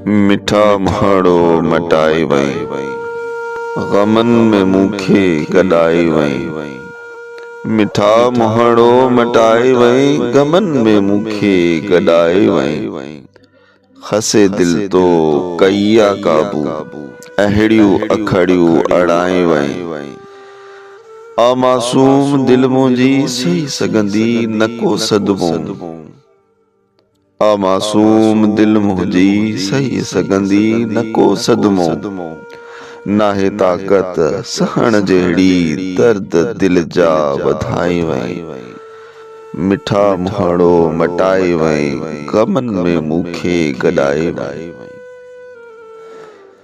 मिठा मुहाड़ो मटाए वई, गमन में मूंखे गॾाए वई। मिठा मुहाड़ो मटाए वई, गमन में मूंखे गॾाए वई। खसे दिल तो कईया काबू, अहिड़ियूं अखड़ियूं अड़ाए वई। आ मासूम दिल मुंहिंजी सही सघंदी न को सदमो। आ मासूम दिल मुंहिंजी सही सघंदी न को सदमो। नाहे ताक़त सहण जहिड़ी दर्द दिल जा वधाए वई। मिठा मुहाड़ो मटाए वई, गमन में मूंखे गॾाए वई।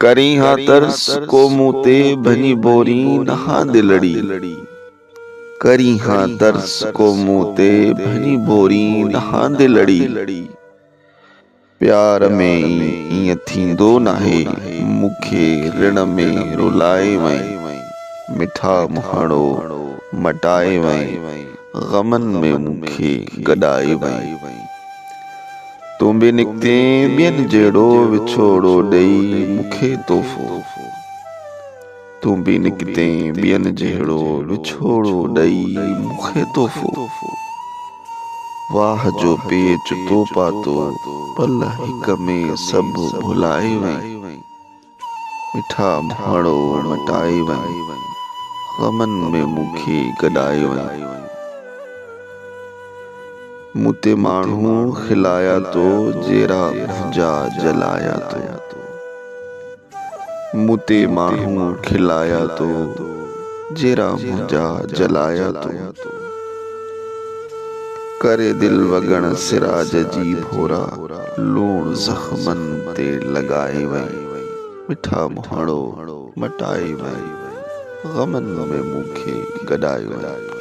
करी हाँ तरस को मूं ते भनी बोरी नहा दिलड़ी। करी हाँ तरस को मूं ते भनी बोरी नहा दिलड़ी। प्यार में ईअं थींदो नाहे, मूंखे ऋण में रुलाए वई। मिठा मुहाड़ो मटाए वई, गमन में मूंखे गॾाए वई। तूं बि निकिते ॿियनि जहिड़ो विछोड़ो ॾेई मूंखे तोहफ़ो। तूं बि निकिते ॿियनि जहिड़ो विछोड़ो ॾेई मूंखे तोहफ़ो। वाह जो पेच तो पातो, पल हिक में सभु भुलाए वई। मिठा मुहाड़ो मटाए वई, गमन में मूंखे गॾाए वई। मूं ते माण्हू खिलाया तो, जहिड़ा मुंहिंजा जलाया तो। मूं ते माण्हू खिलाया तो, जहिड़ा मुंहिंजा जलाया तो। करे दिल वगण सिराज जी भोरा, लूण ज़ख्मन ते लगाए वई। मिठा मुहाड़ो मटाए वई, गमन में मूंखे गॾाए वई।